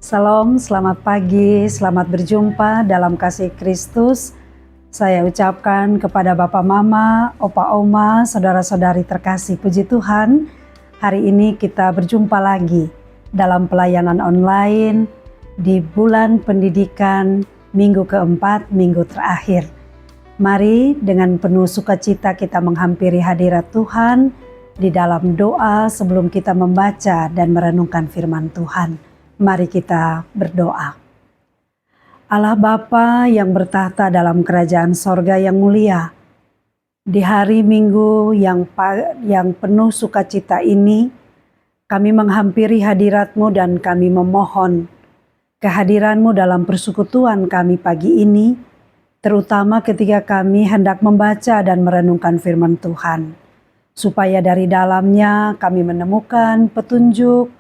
Salam, selamat pagi, selamat berjumpa dalam kasih Kristus. Saya ucapkan kepada Bapak Mama, Opa Oma, saudara-saudari terkasih, puji Tuhan. Hari ini kita berjumpa lagi dalam pelayanan online di bulan pendidikan minggu keempat, minggu terakhir. Mari dengan penuh sukacita kita menghampiri hadirat Tuhan di dalam doa sebelum kita membaca dan merenungkan firman Tuhan. Mari kita berdoa. Allah Bapa yang bertahta dalam kerajaan sorga yang mulia, di hari Minggu yang penuh sukacita ini, kami menghampiri hadirat-Mu dan kami memohon kehadiran-Mu dalam persekutuan kami pagi ini, terutama ketika kami hendak membaca dan merenungkan firman Tuhan, supaya dari dalamnya kami menemukan petunjuk,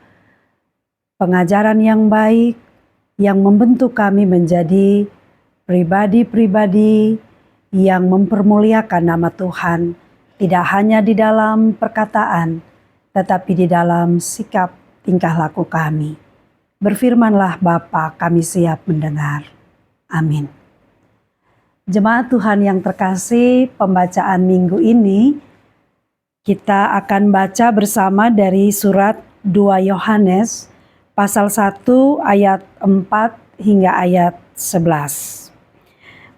pengajaran yang baik yang membentuk kami menjadi pribadi-pribadi yang mempermuliakan nama Tuhan, tidak hanya di dalam perkataan, tetapi di dalam sikap tingkah laku kami. Berfirmanlah Bapa, kami siap mendengar. Amin. Jemaat Tuhan yang terkasih, pembacaan minggu ini kita akan baca bersama dari surat 2 Yohanes pasal 1 ayat 4 hingga ayat 11.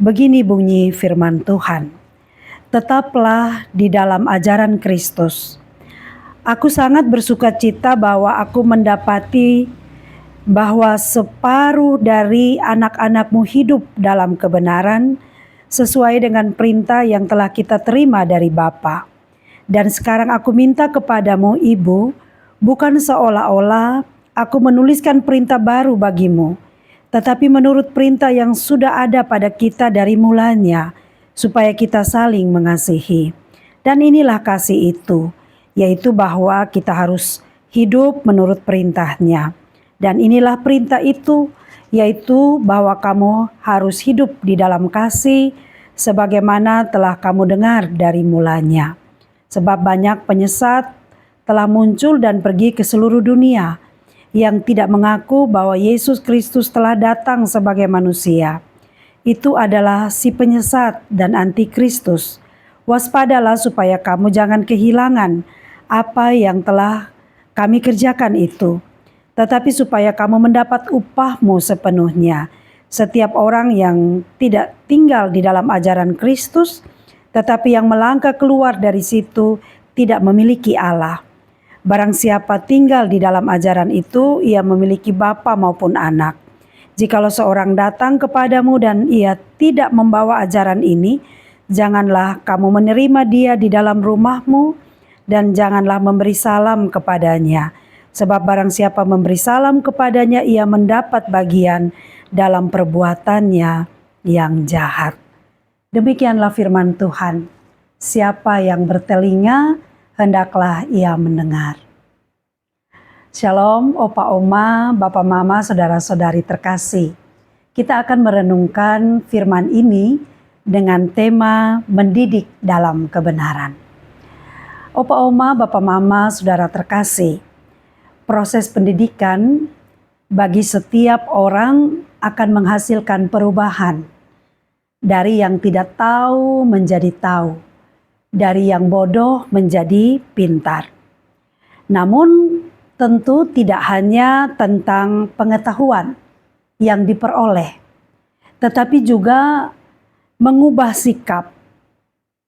Begini bunyi firman Tuhan. Tetaplah di dalam ajaran Kristus. Aku sangat bersukacita bahwa aku mendapati bahwa separuh dari anak-anakmu hidup dalam kebenaran sesuai dengan perintah yang telah kita terima dari Bapa. Dan sekarang aku minta kepadamu, Ibu, bukan seolah-olah aku menuliskan perintah baru bagimu, tetapi menurut perintah yang sudah ada pada kita dari mulanya, supaya kita saling mengasihi. Dan inilah kasih itu, yaitu bahwa kita harus hidup menurut perintahnya. Dan inilah perintah itu, yaitu bahwa kamu harus hidup di dalam kasih, sebagaimana telah kamu dengar dari mulanya. Sebab banyak penyesat telah muncul dan pergi ke seluruh dunia, yang tidak mengaku bahwa Yesus Kristus telah datang sebagai manusia. Itu adalah si penyesat dan antikristus. Waspadalah supaya kamu jangan kehilangan apa yang telah kami kerjakan itu, tetapi supaya kamu mendapat upahmu sepenuhnya. Setiap orang yang tidak tinggal di dalam ajaran Kristus, tetapi yang melangkah keluar dari situ, tidak memiliki Allah. Barang siapa tinggal di dalam ajaran itu, ia memiliki bapa maupun anak. Jikalau seorang datang kepadamu dan ia tidak membawa ajaran ini, janganlah kamu menerima dia di dalam rumahmu dan janganlah memberi salam kepadanya. Sebab barang siapa memberi salam kepadanya, ia mendapat bagian dalam perbuatannya yang jahat. Demikianlah firman Tuhan. Siapa yang bertelinga, hendaklah ia mendengar. Shalom, Opa Oma, Bapak Mama, saudara-saudari terkasih. Kita akan merenungkan firman ini dengan tema mendidik dalam kebenaran. Opa Oma, Bapak Mama, saudara terkasih, proses pendidikan bagi setiap orang akan menghasilkan perubahan. Dari yang tidak tahu menjadi tahu, dari yang bodoh menjadi pintar. Namun tentu tidak hanya tentang pengetahuan yang diperoleh, tetapi juga mengubah sikap,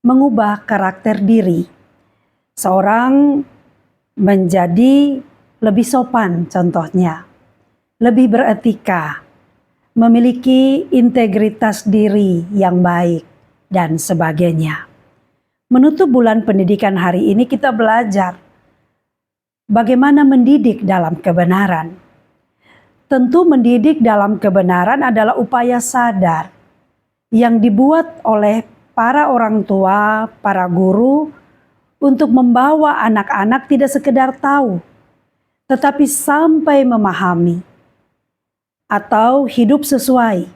mengubah karakter diri. Seorang menjadi lebih sopan contohnya, lebih beretika, memiliki integritas diri yang baik, dan sebagainya. Menutup bulan pendidikan hari ini kita belajar bagaimana mendidik dalam kebenaran. Tentu mendidik dalam kebenaran adalah upaya sadar yang dibuat oleh para orang tua, para guru untuk membawa anak-anak tidak sekedar tahu, tetapi sampai memahami atau hidup sesuai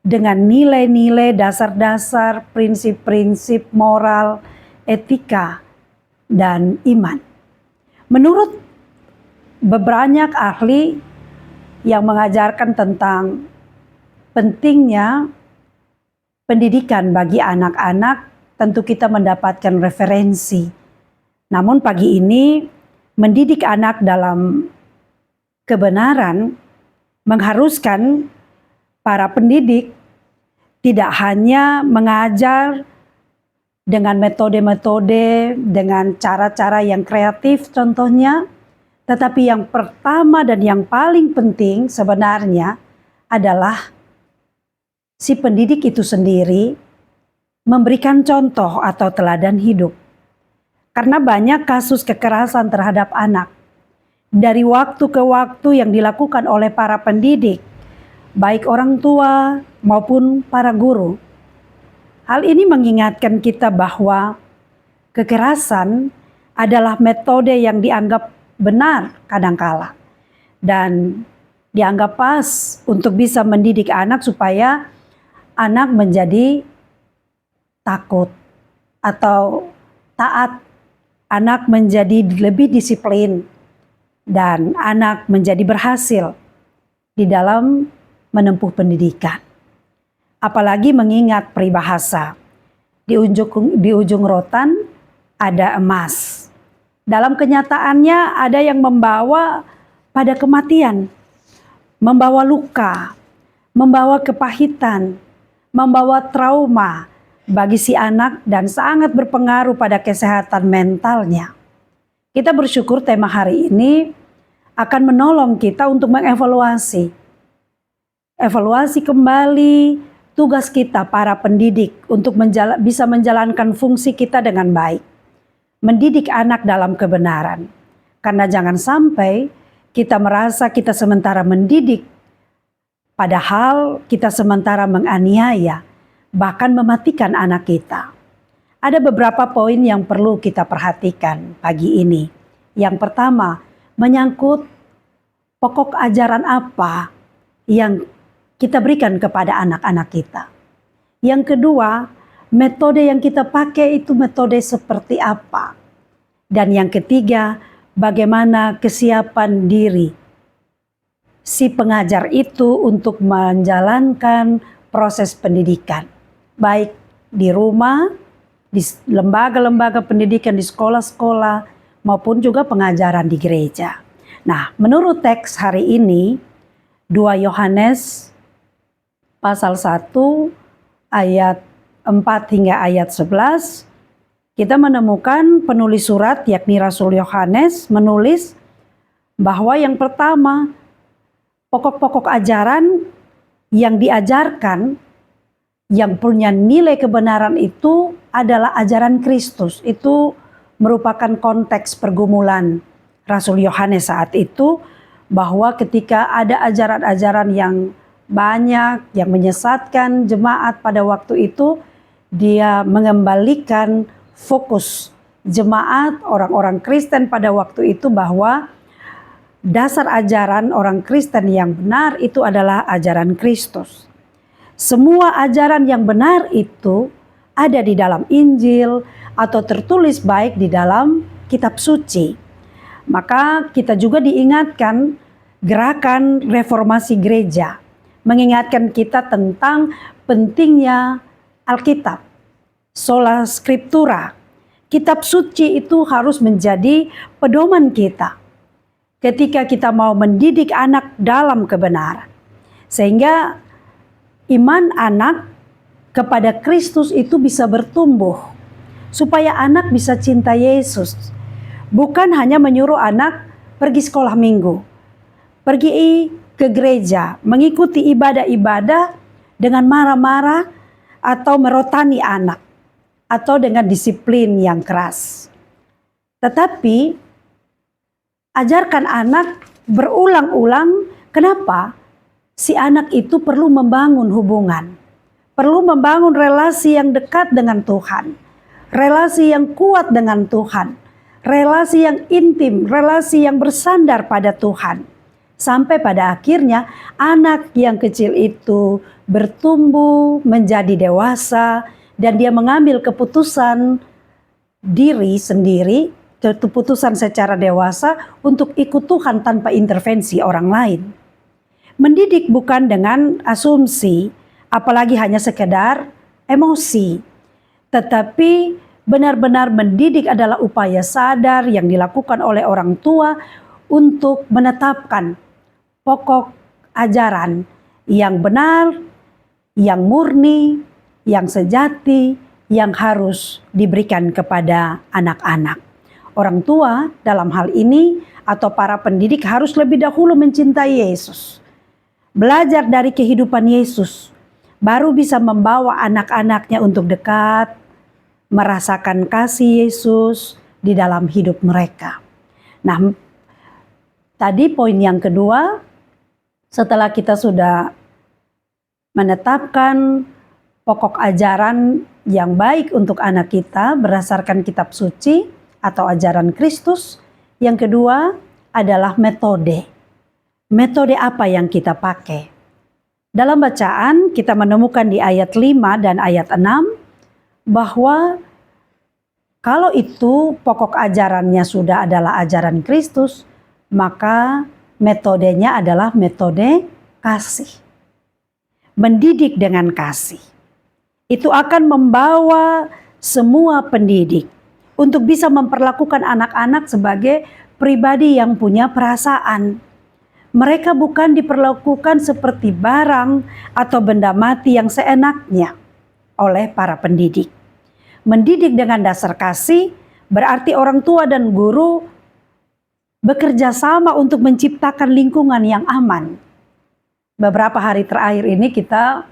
dengan nilai-nilai dasar-dasar, prinsip-prinsip moral, etika, dan iman. Menurut banyak ahli yang mengajarkan tentang pentingnya pendidikan bagi anak-anak. Tentu kita mendapatkan referensi. Namun pagi ini mendidik anak dalam kebenaran mengharuskan para pendidik tidak hanya mengajar dengan metode-metode, dengan cara-cara yang kreatif contohnya, tetapi yang pertama dan yang paling penting sebenarnya adalah si pendidik itu sendiri memberikan contoh atau teladan hidup. Karena banyak kasus kekerasan terhadap anak dari waktu ke waktu yang dilakukan oleh para pendidik, baik orang tua maupun para guru. Hal ini mengingatkan kita bahwa kekerasan adalah metode yang dianggap benar kadangkala dan dianggap pas untuk bisa mendidik anak supaya anak menjadi takut atau taat, anak menjadi lebih disiplin, dan anak menjadi berhasil di dalam menempuh pendidikan. Apalagi mengingat peribahasa, di ujung rotan ada emas. Dalam kenyataannya ada yang membawa pada kematian, membawa luka, membawa kepahitan, membawa trauma bagi si anak dan sangat berpengaruh pada kesehatan mentalnya. Kita bersyukur tema hari ini akan menolong kita untuk mengevaluasi kembali tugas kita para pendidik untuk bisa menjalankan fungsi kita dengan baik. Mendidik anak dalam kebenaran. Karena jangan sampai kita merasa kita sementara mendidik, padahal kita sementara menganiaya, bahkan mematikan anak kita. Ada beberapa poin yang perlu kita perhatikan pagi ini. Yang pertama, menyangkut pokok ajaran apa yang kita berikan kepada anak-anak kita. Yang kedua, metode yang kita pakai itu metode seperti apa. Dan yang ketiga, bagaimana kesiapan diri si pengajar itu untuk menjalankan proses pendidikan. Baik di rumah, di lembaga-lembaga pendidikan, di sekolah-sekolah, maupun juga pengajaran di gereja. Nah, menurut teks hari ini, 2 Yohanes pasal 1 ayat 4 hingga ayat 11, kita menemukan penulis surat yakni Rasul Yohanes menulis bahwa yang pertama, pokok-pokok ajaran yang diajarkan yang punya nilai kebenaran itu adalah ajaran Kristus. Itu merupakan konteks pergumulan Rasul Yohanes saat itu, bahwa ketika ada ajaran-ajaran yang banyak yang menyesatkan jemaat pada waktu itu, dia mengembalikan fokus jemaat orang-orang Kristen pada waktu itu bahwa dasar ajaran orang Kristen yang benar itu adalah ajaran Kristus. Semua ajaran yang benar itu ada di dalam Injil atau tertulis baik di dalam kitab suci. Maka kita juga diingatkan gerakan reformasi gereja, mengingatkan kita tentang pentingnya Alkitab, sola scriptura. Kitab suci itu harus menjadi pedoman kita ketika kita mau mendidik anak dalam kebenaran. Sehingga iman anak kepada Kristus itu bisa bertumbuh, supaya anak bisa cinta Yesus. Bukan hanya menyuruh anak pergi sekolah minggu, pergi ke gereja, mengikuti ibadah-ibadah dengan marah-marah atau merotani anak, atau dengan disiplin yang keras. Tetapi ajarkan anak berulang-ulang kenapa si anak itu perlu membangun hubungan, perlu membangun relasi yang dekat dengan Tuhan, relasi yang kuat dengan Tuhan, relasi yang intim, relasi yang bersandar pada Tuhan. Sampai pada akhirnya anak yang kecil itu bertumbuh menjadi dewasa dan dia mengambil keputusan diri sendiri, keputusan secara dewasa untuk ikut Tuhan tanpa intervensi orang lain. Mendidik bukan dengan asumsi, apalagi hanya sekedar emosi. Tetapi benar-benar mendidik adalah upaya sadar yang dilakukan oleh orang tua untuk menetapkan pokok ajaran yang benar, yang murni, yang sejati, yang harus diberikan kepada anak-anak. Orang tua dalam hal ini atau para pendidik harus lebih dahulu mencintai Yesus. Belajar dari kehidupan Yesus, baru bisa membawa anak-anaknya untuk dekat, merasakan kasih Yesus di dalam hidup mereka. Nah, tadi poin yang kedua, setelah kita sudah menetapkan pokok ajaran yang baik untuk anak kita berdasarkan kitab suci atau ajaran Kristus, yang kedua adalah metode. Metode apa yang kita pakai? Dalam bacaan kita menemukan di ayat 5 dan ayat 6 bahwa kalau itu pokok ajarannya sudah adalah ajaran Kristus, maka metodenya adalah metode kasih. Mendidik dengan kasih. Itu akan membawa semua pendidik untuk bisa memperlakukan anak-anak sebagai pribadi yang punya perasaan. Mereka bukan diperlakukan seperti barang atau benda mati yang seenaknya oleh para pendidik. Mendidik dengan dasar kasih berarti orang tua dan guru bekerja sama untuk menciptakan lingkungan yang aman. Beberapa hari terakhir ini kita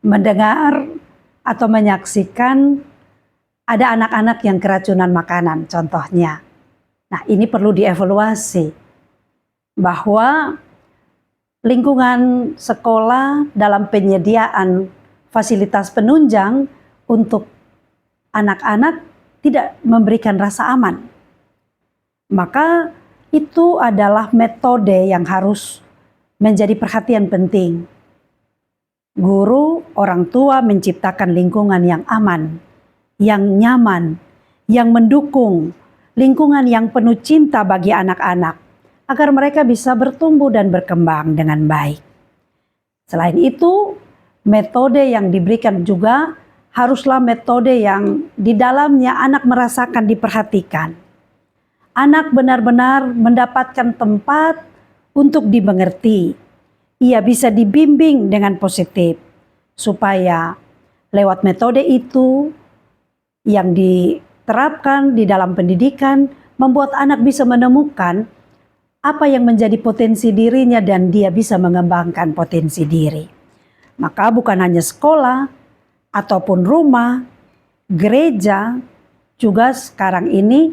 mendengar atau menyaksikan ada anak-anak yang keracunan makanan contohnya. Nah, ini perlu dievaluasi. Bahwa lingkungan sekolah dalam penyediaan fasilitas penunjang untuk anak-anak tidak memberikan rasa aman. Maka itu adalah metode yang harus menjadi perhatian penting. Guru, orang tua menciptakan lingkungan yang aman, yang nyaman, yang mendukung, lingkungan yang penuh cinta bagi anak-anak, agar mereka bisa bertumbuh dan berkembang dengan baik. Selain itu, metode yang diberikan juga haruslah metode yang di dalamnya anak merasakan diperhatikan. Anak benar-benar mendapatkan tempat untuk dimengerti. Ia bisa dibimbing dengan positif, supaya lewat metode itu yang diterapkan di dalam pendidikan membuat anak bisa menemukan apa yang menjadi potensi dirinya dan dia bisa mengembangkan potensi diri. Maka bukan hanya sekolah ataupun rumah, gereja juga sekarang ini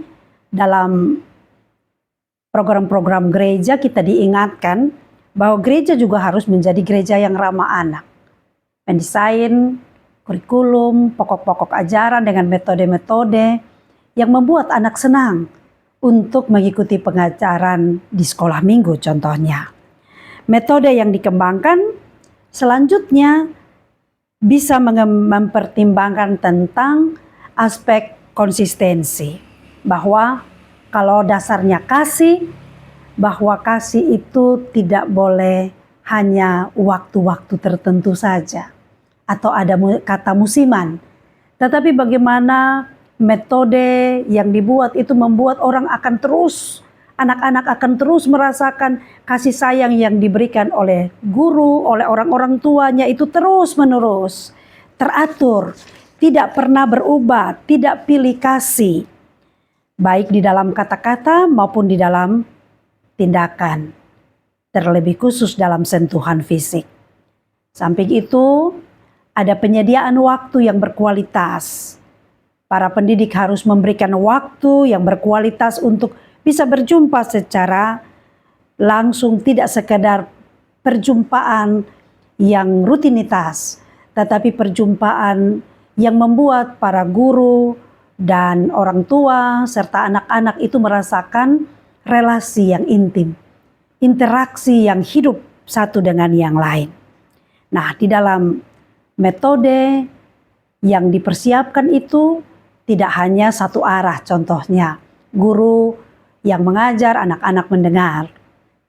dalam program-program gereja kita diingatkan bahwa gereja juga harus menjadi gereja yang ramah anak. Mendesain kurikulum, pokok-pokok ajaran dengan metode-metode yang membuat anak senang untuk mengikuti pengajaran di sekolah minggu contohnya. Metode yang dikembangkan selanjutnya bisa mempertimbangkan tentang aspek konsistensi. Bahwa kalau dasarnya kasih, bahwa kasih itu tidak boleh hanya waktu-waktu tertentu saja. Atau ada kata musiman. Tetapi bagaimana metode yang dibuat itu membuat orang akan terus, anak-anak akan terus merasakan kasih sayang yang diberikan oleh guru, oleh orang-orang tuanya itu terus menerus, teratur, tidak pernah berubah, tidak pilih kasih, baik di dalam kata-kata maupun di dalam tindakan, terlebih khusus dalam sentuhan fisik. Samping itu, ada penyediaan waktu yang berkualitas. Para pendidik harus memberikan waktu yang berkualitas untuk bisa berjumpa secara langsung, tidak sekedar perjumpaan yang rutinitas, tetapi perjumpaan yang membuat para guru dan orang tua serta anak-anak itu merasakan relasi yang intim, interaksi yang hidup satu dengan yang lain. Nah, di dalam metode yang dipersiapkan itu tidak hanya satu arah, contohnya guru yang mengajar, anak-anak mendengar.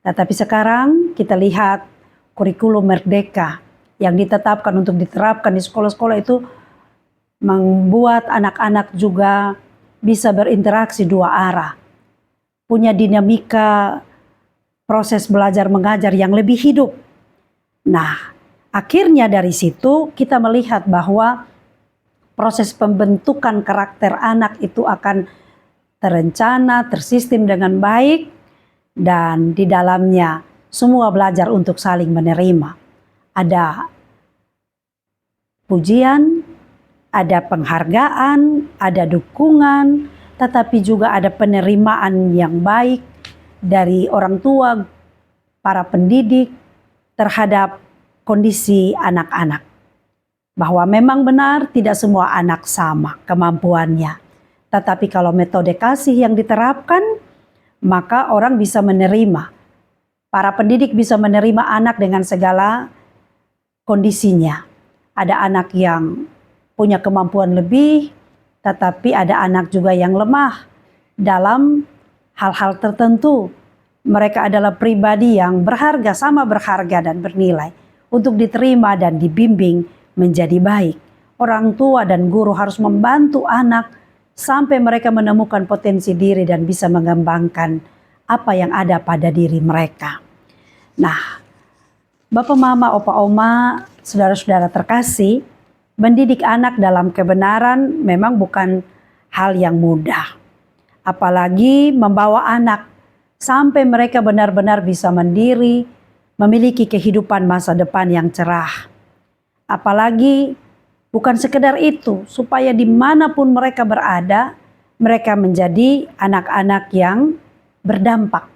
Tetapi sekarang kita lihat kurikulum merdeka yang ditetapkan untuk diterapkan di sekolah-sekolah itu membuat anak-anak juga bisa berinteraksi dua arah, punya dinamika proses belajar mengajar yang lebih hidup. Nah, akhirnya dari situ kita melihat bahwa proses pembentukan karakter anak itu akan terencana, tersistem dengan baik, dan di dalamnya semua belajar untuk saling menerima. Ada pujian, ada penghargaan, ada dukungan, tetapi juga ada penerimaan yang baik dari orang tua, para pendidik terhadap kondisi anak-anak. Bahwa memang benar tidak semua anak sama kemampuannya. Tetapi kalau metode kasih yang diterapkan, maka orang bisa menerima. Para pendidik bisa menerima anak dengan segala kondisinya. Ada anak yang punya kemampuan lebih, tetapi ada anak juga yang lemah dalam hal-hal tertentu. Mereka adalah pribadi yang berharga, sama berharga dan bernilai untuk diterima dan dibimbing menjadi baik. Orang tua dan guru harus membantu anak sampai mereka menemukan potensi diri dan bisa mengembangkan apa yang ada pada diri mereka. Nah, Bapak, Mama, Opa, Oma, saudara-saudara terkasih, mendidik anak dalam kebenaran memang bukan hal yang mudah. Apalagi membawa anak sampai mereka benar-benar bisa mandiri, memiliki kehidupan masa depan yang cerah. Apalagi bukan sekedar itu, supaya dimanapun mereka berada, mereka menjadi anak-anak yang berdampak,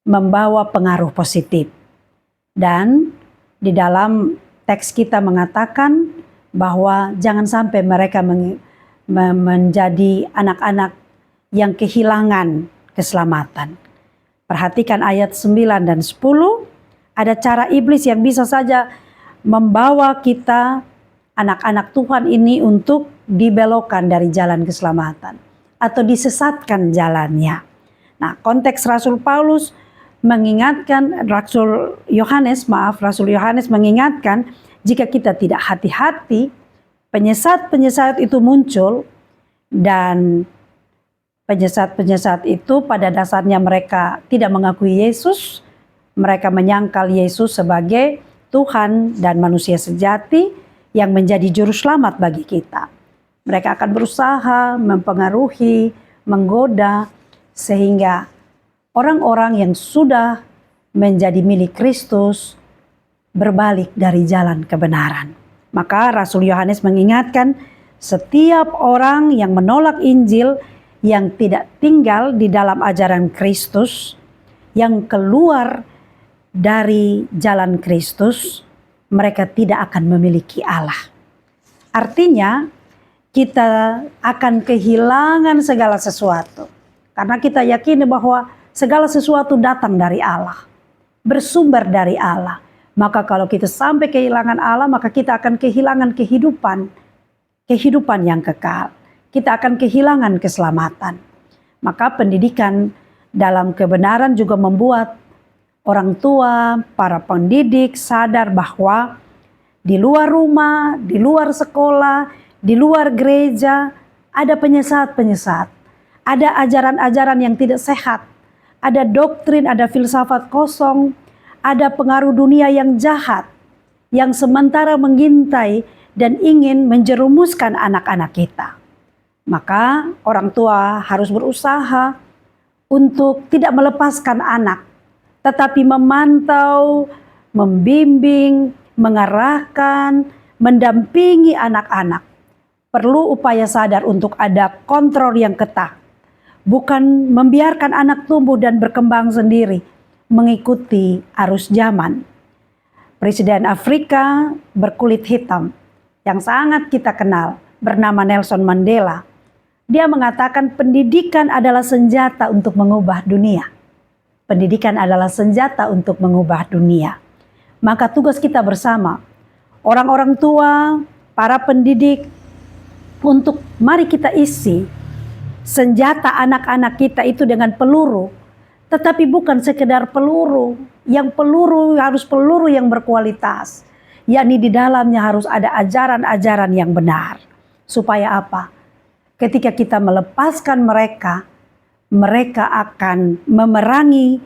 membawa pengaruh positif. Dan di dalam teks kita mengatakan bahwa jangan sampai mereka menjadi anak-anak yang kehilangan keselamatan. Perhatikan ayat 9 dan 10, ada cara iblis yang bisa saja membawa kita anak-anak Tuhan ini untuk dibelokkan dari jalan keselamatan atau disesatkan jalannya. Nah, konteks Rasul Yohanes mengingatkan jika kita tidak hati-hati, penyesat-penyesat itu muncul, dan penyesat-penyesat itu pada dasarnya mereka tidak mengakui Yesus, mereka menyangkal Yesus sebagai Tuhan dan manusia sejati yang menjadi juru selamat bagi kita. Mereka akan berusaha mempengaruhi, menggoda, sehingga orang-orang yang sudah menjadi milik Kristus berbalik dari jalan kebenaran. Maka Rasul Yohanes mengingatkan setiap orang yang menolak Injil, yang tidak tinggal di dalam ajaran Kristus, yang keluar dari jalan Kristus, mereka tidak akan memiliki Allah. Artinya kita akan kehilangan segala sesuatu. Karena kita yakini bahwa segala sesuatu datang dari Allah, bersumber dari Allah. Maka kalau kita sampai kehilangan Allah, maka kita akan kehilangan kehidupan yang kekal. Kita akan kehilangan keselamatan. Maka pendidikan dalam kebenaran juga membuat orang tua, para pendidik sadar bahwa di luar rumah, di luar sekolah, di luar gereja, ada penyesat-penyesat. Ada ajaran-ajaran yang tidak sehat. Ada doktrin, ada filsafat kosong, ada pengaruh dunia yang jahat, yang sementara mengintai dan ingin menjerumuskan anak-anak kita. Maka orang tua harus berusaha untuk tidak melepaskan anak, tetapi memantau, membimbing, mengarahkan, mendampingi anak-anak. Perlu upaya sadar untuk ada kontrol yang ketat. Bukan membiarkan anak tumbuh dan berkembang sendiri, mengikuti arus zaman. Presiden Afrika berkulit hitam yang sangat kita kenal bernama Nelson Mandela. Dia mengatakan pendidikan adalah senjata untuk mengubah dunia. Pendidikan adalah senjata untuk mengubah dunia. Maka tugas kita bersama, orang-orang tua, para pendidik, untuk mari kita isi senjata anak-anak kita itu dengan peluru, Tetapi bukan sekedar peluru. Yang peluru harus peluru yang berkualitas. Yakni di dalamnya harus ada ajaran-ajaran yang benar. Supaya apa? Ketika kita melepaskan mereka, mereka akan memerangi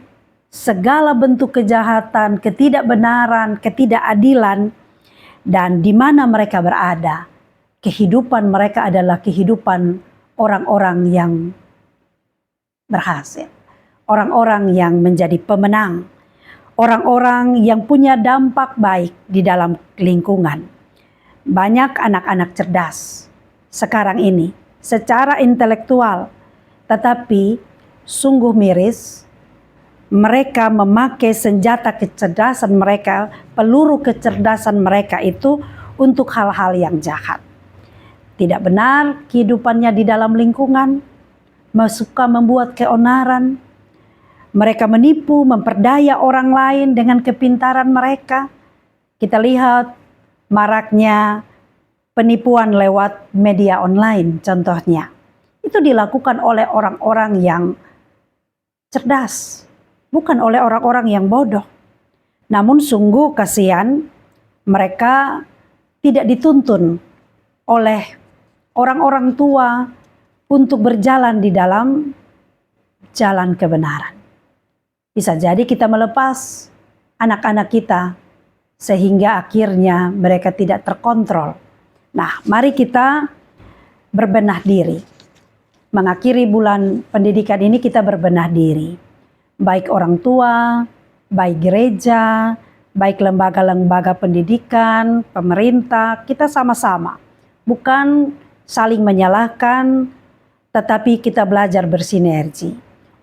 segala bentuk kejahatan, ketidakbenaran, ketidakadilan, dan di mana mereka berada, kehidupan mereka adalah kehidupan orang-orang yang berhasil, orang-orang yang menjadi pemenang, orang-orang yang punya dampak baik di dalam lingkungan. Banyak anak-anak cerdas sekarang ini secara intelektual, tetapi sungguh miris mereka memakai senjata kecerdasan mereka, peluru kecerdasan mereka itu untuk hal-hal yang jahat. Tidak benar kehidupannya di dalam lingkungan, suka membuat keonaran. Mereka menipu, memperdaya orang lain dengan kepintaran mereka. Kita lihat maraknya penipuan lewat media online contohnya. Itu dilakukan oleh orang-orang yang cerdas, bukan oleh orang-orang yang bodoh. Namun sungguh kasihan, mereka tidak dituntun oleh orang-orang tua untuk berjalan di dalam jalan kebenaran. Bisa jadi kita melepas anak-anak kita sehingga akhirnya mereka tidak terkontrol. Nah, mari kita berbenah diri. Mengakhiri bulan pendidikan ini kita berbenah diri. Baik orang tua, baik gereja, baik lembaga-lembaga pendidikan, pemerintah, kita sama-sama. Bukan saling menyalahkan, tetapi kita belajar bersinergi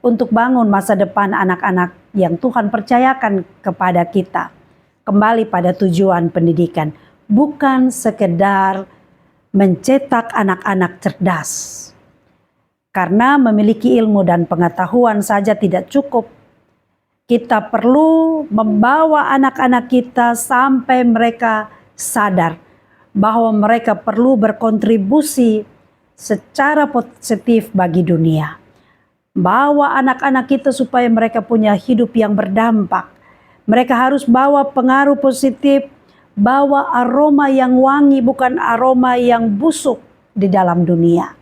untuk bangun masa depan anak-anak yang Tuhan percayakan kepada kita. Kembali pada tujuan pendidikan, bukan sekedar mencetak anak-anak cerdas. Karena memiliki ilmu dan pengetahuan saja tidak cukup. Kita perlu membawa anak-anak kita sampai mereka sadar bahwa mereka perlu berkontribusi secara positif bagi dunia. Bawa anak-anak kita supaya mereka punya hidup yang berdampak. Mereka harus bawa pengaruh positif, bawa aroma yang wangi, bukan aroma yang busuk di dalam dunia.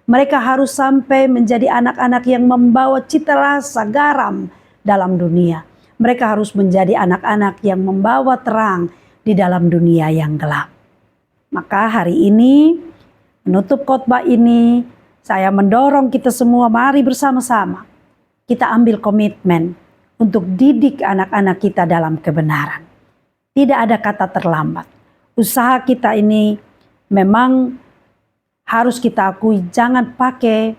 Mereka harus sampai menjadi anak-anak yang membawa cita rasa garam dalam dunia. Mereka harus menjadi anak-anak yang membawa terang di dalam dunia yang gelap. Maka hari ini, menutup khotbah ini, saya mendorong kita semua, mari bersama-sama kita ambil komitmen untuk didik anak-anak kita dalam kebenaran. Tidak ada kata terlambat. Usaha kita ini memang harus kita akui, jangan pakai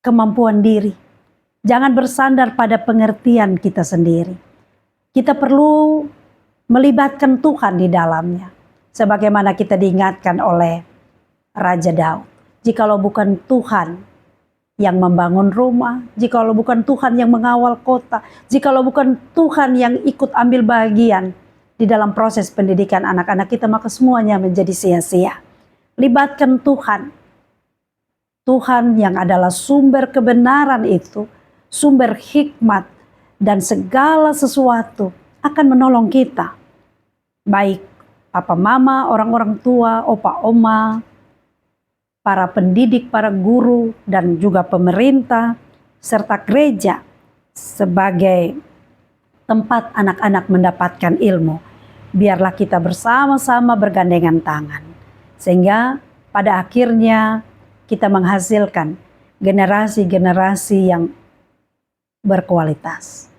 kemampuan diri. Jangan bersandar pada pengertian kita sendiri. Kita perlu melibatkan Tuhan di dalamnya. Sebagaimana kita diingatkan oleh Raja Daud. Jikalau bukan Tuhan yang membangun rumah, jikalau bukan Tuhan yang mengawal kota, jikalau bukan Tuhan yang ikut ambil bagian di dalam proses pendidikan anak-anak kita, maka semuanya menjadi sia-sia. Libatkan Tuhan. Tuhan yang adalah sumber kebenaran itu, sumber hikmat, dan segala sesuatu akan menolong kita. Baik papa mama, orang-orang tua, opa oma, para pendidik, para guru, dan juga pemerintah, serta gereja sebagai tempat anak-anak mendapatkan ilmu. Biarlah kita bersama-sama bergandengan tangan. Sehingga pada akhirnya kita menghasilkan generasi-generasi yang berkualitas.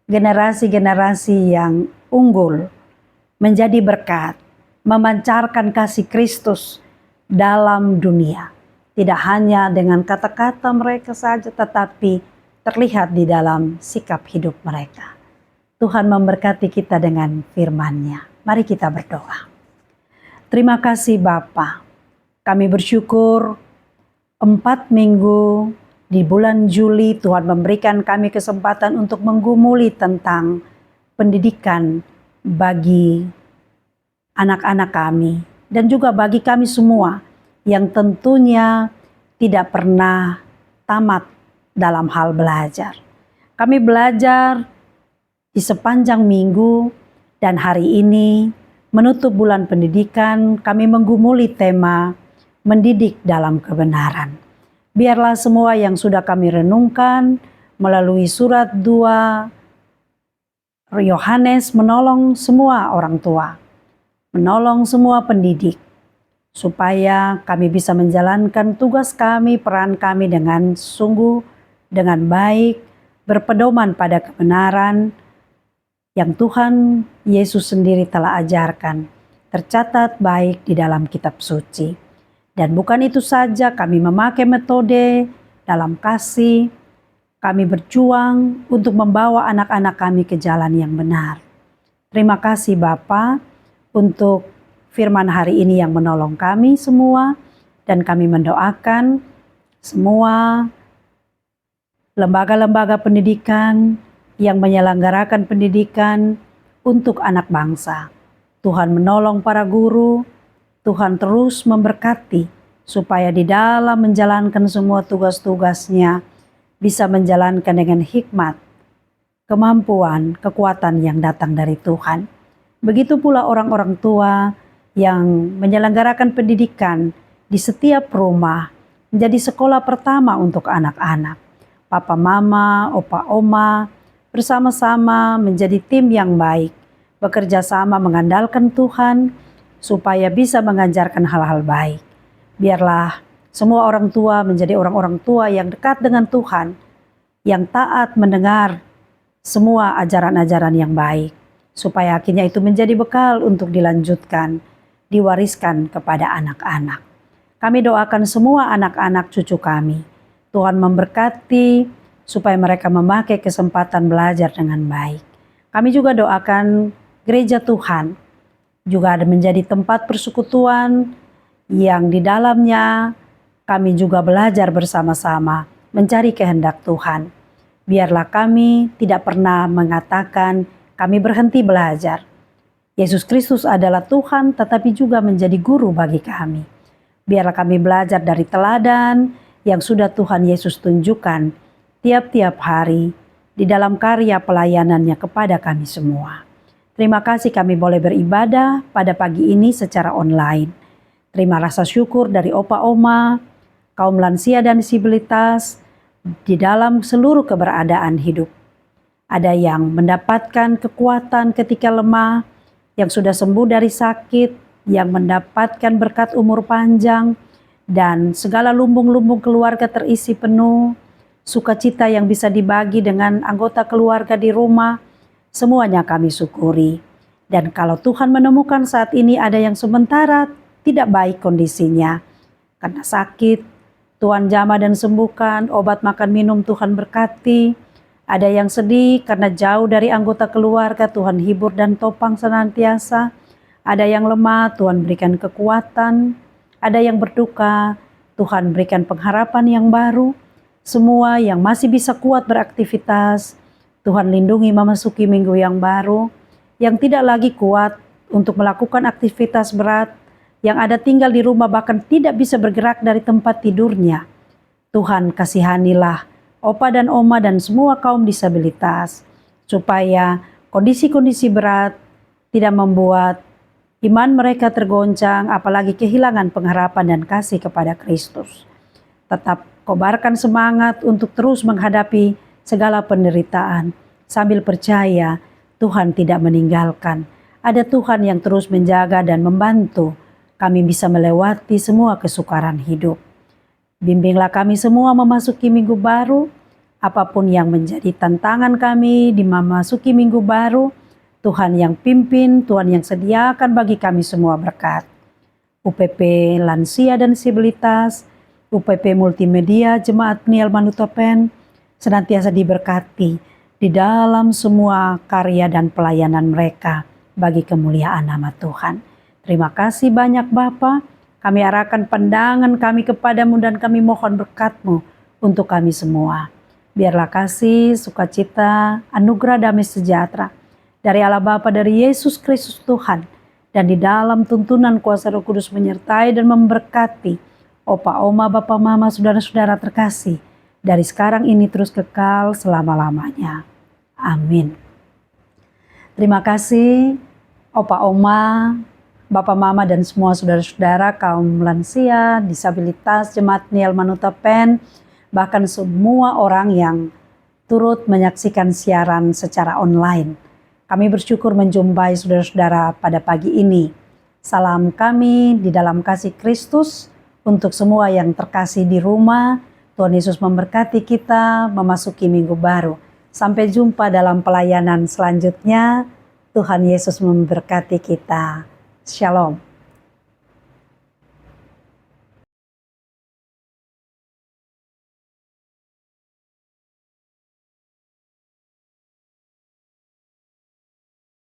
Generasi-generasi yang unggul, menjadi berkat, memancarkan kasih Kristus dalam dunia. Tidak hanya dengan kata-kata mereka saja, tetapi terlihat di dalam sikap hidup mereka. Tuhan memberkati kita dengan firman-Nya. Mari kita berdoa. Terima kasih Bapa. Kami bersyukur 4 minggu di bulan Juli Tuhan memberikan kami kesempatan untuk menggumuli tentang pendidikan bagi anak-anak kami dan juga bagi kami semua yang tentunya tidak pernah tamat dalam hal belajar. Kami belajar di sepanjang minggu dan hari ini menutup bulan pendidikan, kami menggumuli tema mendidik dalam kebenaran. Biarlah semua yang sudah kami renungkan melalui surat 2 Yohanes menolong semua orang tua, menolong semua pendidik, supaya kami bisa menjalankan tugas kami, peran kami dengan sungguh, dengan baik, berpedoman pada kebenaran yang Tuhan Yesus sendiri telah ajarkan, tercatat baik di dalam kitab suci. Dan bukan itu saja, kami memakai metode dalam kasih, kami berjuang untuk membawa anak-anak kami ke jalan yang benar. Terima kasih Bapa untuk firman hari ini yang menolong kami semua, dan kami mendoakan semua lembaga-lembaga pendidikan yang menyelenggarakan pendidikan untuk anak bangsa. Tuhan menolong para guru, Tuhan terus memberkati supaya di dalam menjalankan semua tugas-tugasnya bisa menjalankan dengan hikmat, kemampuan, kekuatan yang datang dari Tuhan. Begitu pula orang-orang tua yang menyelenggarakan pendidikan di setiap rumah menjadi sekolah pertama untuk anak-anak. Papa, mama, opa, oma bersama-sama menjadi tim yang baik, bekerja sama mengandalkan Tuhan supaya bisa mengajarkan hal-hal baik. Biarlah semua orang tua menjadi orang-orang tua yang dekat dengan Tuhan, yang taat mendengar semua ajaran-ajaran yang baik, supaya akhirnya itu menjadi bekal untuk dilanjutkan, diwariskan kepada anak-anak. Kami doakan semua anak-anak cucu kami, Tuhan memberkati supaya mereka memakai kesempatan belajar dengan baik. Kami juga doakan gereja Tuhan juga ada menjadi tempat persekutuan yang di dalamnya kami juga belajar bersama-sama mencari kehendak Tuhan. Biarlah kami tidak pernah mengatakan kami berhenti belajar. Yesus Kristus adalah Tuhan tetapi juga menjadi guru bagi kami. Biarlah kami belajar dari teladan yang sudah Tuhan Yesus tunjukkan tiap-tiap hari di dalam karya pelayanannya kepada kami semua. Terima kasih kami boleh beribadah pada pagi ini secara online. Terima rasa syukur dari opa oma, kaum lansia dan disabilitas di dalam seluruh keberadaan hidup. Ada yang mendapatkan kekuatan ketika lemah, yang sudah sembuh dari sakit, yang mendapatkan berkat umur panjang, dan segala lumbung-lumbung keluarga terisi penuh, sukacita yang bisa dibagi dengan anggota keluarga di rumah, semuanya kami syukuri. Dan kalau Tuhan menemukan saat ini ada yang sementara tidak baik kondisinya, karena sakit, Tuhan jamah dan sembuhkan, obat makan minum Tuhan berkati. Ada yang sedih karena jauh dari anggota keluarga, Tuhan hibur dan topang senantiasa. Ada yang lemah, Tuhan berikan kekuatan. Ada yang berduka, Tuhan berikan pengharapan yang baru. Semua yang masih bisa kuat beraktivitas, Tuhan lindungi memasuki minggu yang baru. Yang tidak lagi kuat untuk melakukan aktivitas berat, yang ada tinggal di rumah bahkan tidak bisa bergerak dari tempat tidurnya, Tuhan kasihanilah opa dan oma dan semua kaum disabilitas, supaya kondisi-kondisi berat tidak membuat iman mereka tergoncang, apalagi kehilangan pengharapan dan kasih kepada Kristus. Tetap kobarkan semangat untuk terus menghadapi segala penderitaan, sambil percaya Tuhan tidak meninggalkan. Ada Tuhan yang terus menjaga dan membantu kami bisa melewati semua kesukaran hidup. Bimbinglah kami semua memasuki minggu baru, apapun yang menjadi tantangan kami di memasuki minggu baru, Tuhan yang pimpin, Tuhan yang sediakan bagi kami semua berkat. UPP Lansia dan Disabilitas, UPP Multimedia Jemaat Peniel Manutopen, senantiasa diberkati di dalam semua karya dan pelayanan mereka bagi kemuliaan nama Tuhan. Terima kasih banyak Bapa. Kami arahkan pandangan kami kepadamu dan kami mohon berkat-Mu untuk kami semua. Biarlah kasih, sukacita, anugerah damai sejahtera dari Allah Bapa, dari Yesus Kristus Tuhan, dan di dalam tuntunan kuasa Roh Kudus menyertai dan memberkati opa, oma, bapa, mama, saudara-saudara terkasih dari sekarang ini terus kekal selama-lamanya. Amin. Terima kasih Opa Oma, Bapak Mama dan semua saudara-saudara kaum lansia, disabilitas, Jemaat Niel Manuta Pen, bahkan semua orang yang turut menyaksikan siaran secara online. Kami bersyukur menjumpai saudara-saudara pada pagi ini. Salam kami di dalam kasih Kristus untuk semua yang terkasih di rumah. Tuhan Yesus memberkati kita memasuki minggu baru. Sampai jumpa dalam pelayanan selanjutnya. Tuhan Yesus memberkati kita. Shalom.